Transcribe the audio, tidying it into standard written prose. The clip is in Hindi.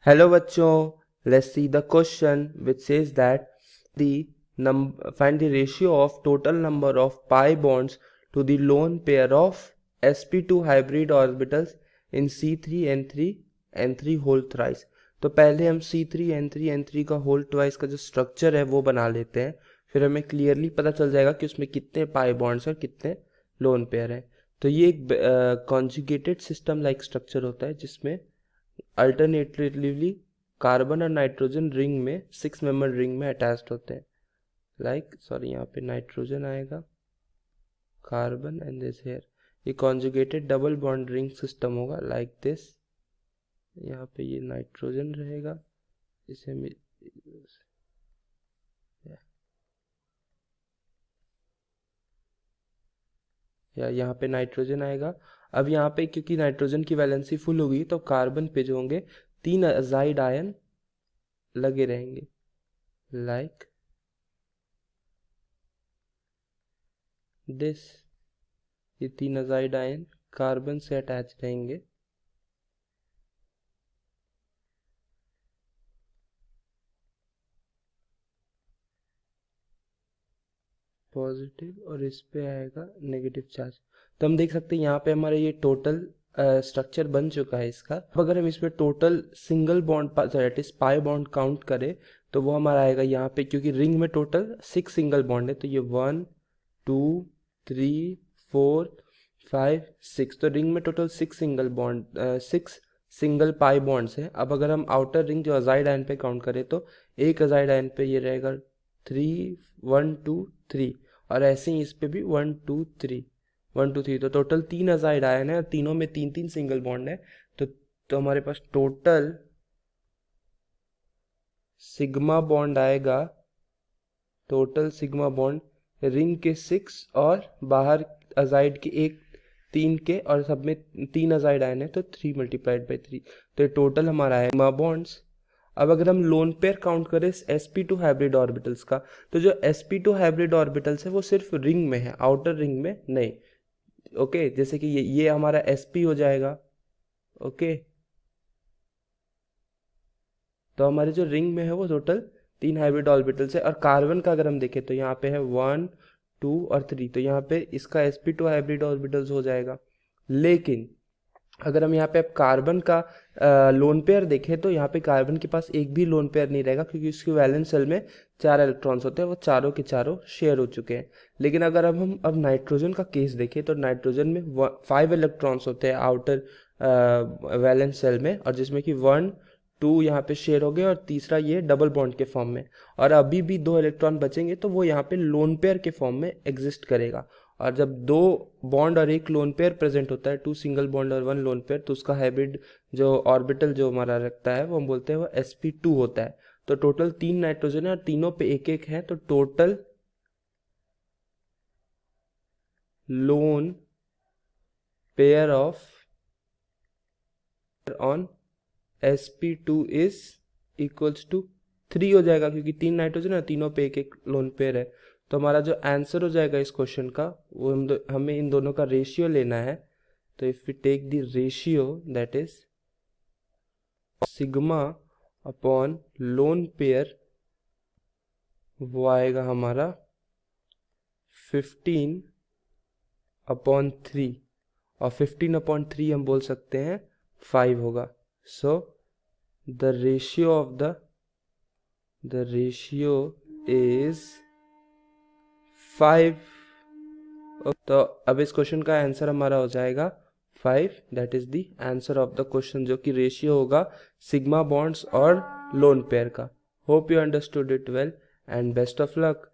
Hello bachcho, let's see the question which says that the find the ratio of total number of pi bonds to the lone pair of sp2 hybrid orbitals in C3n3 n3 whole thrice। तो पहले हम C3n3 n3 का होल ट्वाइस का जो स्ट्रक्चर है वो बना लेते हैं, फिर हमें क्लियरली पता चल जाएगा कि उसमें कितने पाई बॉन्ड्स और कितने लोन पेयर हैं। तो ये एक कॉन्जुगेटेड सिस्टम लाइक स्ट्रक्चर होता है जिसमें अल्टरनेटिवली कार्बन और नाइट्रोजन रिंग में 6 मेंबर रिंग में अटैच्ड होते हैं। यहाँ पे नाइट्रोजन आएगा, कार्बन एंड दिस हेयर। ये conjugated double bond ring system होगा लाइक दिस। यहाँ पे ये नाइट्रोजन रहेगा, इसे या यहाँ पे नाइट्रोजन आएगा। अब यहाँ पे क्योंकि नाइट्रोजन की वैलेंसी फुल होगी तो कार्बन पे जो होंगे 3 अजाइड आयन लगे रहेंगे लाइक दिस। ये 3 अजाइड आयन कार्बन से अटैच रहेंगे। पॉजिटिव और इस पे आएगा नेगेटिव चार्ज। तो हम देख सकते हैं यहाँ पे हमारा ये टोटल स्ट्रक्चर बन चुका है इसका। अब अगर हम इसमें total single bond that is pi bond count करें तो वो हमारा आएगा यहाँ पे, क्योंकि रिंग में टोटल 6 सिंगल बॉन्ड है तो ये 1 2 3 4 5 6। तो रिंग में total 6 single bond 6 single pi bonds है। अब अगर हम आउटर रिंग जो अजाइड आयन पे काउंट करें तो एक अजाइड आयन पे ये रहेगा 3 1 2 3, और ऐसे ही इस पे भी 1 2 3 1 2 3। तो टोटल 3 अजाइड आयन है और तीनों में 3 3 सिंगल बॉन्ड है। तो हमारे पास टोटल सिग्मा बॉन्ड आएगा, टोटल सिग्मा बॉन्ड रिंग के 6 और बाहर अजाइड के 1 3 के, और सब में 3 अजाइड आयन है तो 3 × 3। तो ये टोटल हमारा है सिग्मा बॉन्ड्स। अब अगर हम लोन पेयर काउंट करें sp2 हाइब्रिड ऑर्बिटल्स का, तो जो sp2 हाइब्रिड ऑर्बिटल्स है वो सिर्फ रिंग में है, आउटर रिंग में नहीं। ओके, जैसे कि ये हमारा sp हो जाएगा। ओके, तो हमारे जो रिंग में है वो टोटल 3 हाइब्रिड ऑर्बिटल्स है। और कार्बन का अगर हम देखें तो यहाँ पे है 1 2 और 3, तो यहाँ पे इसका sp2 हाइब्रिड ऑर्बिटल्स हो जाएगा। लेकिन अगर हम यहाँ पे अब कार्बन का लोन पेयर देखें तो यहाँ पे कार्बन के पास एक भी लोन पेयर नहीं रहेगा, क्योंकि उसके वैलेंस शेल में 4 इलेक्ट्रॉन्स होते हैं, वो चारों के चारों शेयर हो चुके हैं। लेकिन अगर अब नाइट्रोजन का केस देखें तो नाइट्रोजन में 5 इलेक्ट्रॉन्स होते हैं आउटर वैलेंस शेल में, और जिसमें कि 1 2 यहाँ पे शेयर हो गए और तीसरा ये डबल बॉन्ड के फॉर्म में, और अभी भी 2 इलेक्ट्रॉन बचेंगे तो वो यहाँ पे लोन पेयर के फॉर्म में एग्जिस्ट करेगा। और जब 2 बॉन्ड और एक लोन पेयर प्रेजेंट होता है, 2 सिंगल बॉन्ड और 1 लोन पेयर, तो उसका हाइब्रिड जो ऑर्बिटल जो हमारा रखता है वो हम बोलते हैं वो sp2 होता है। तो टोटल 3 नाइट्रोजन है और तीनों पे एक एक है, तो total lone pair of on sp2 is equals to 3 हो जाएगा, क्योंकि 3 नाइट्रोजन है, तीनों पे एक एक लोन पेयर है। तो हमारा जो आंसर हो जाएगा इस क्वेश्चन का, वो हमें इन दोनों का रेशियो लेना है। तो if we take the ratio that is sigma upon lone pair, वो आएगा हमारा 15/3, और 15/3 हम बोल सकते हैं 5 होगा। So the ratio is 5। तो अब इस क्वेश्चन का आंसर हमारा हो जाएगा 5, that is the answer of the question, जो कि रेशियो होगा सिग्मा बॉन्ड्स और लोन पेयर का। Hope you understood it well and best of luck.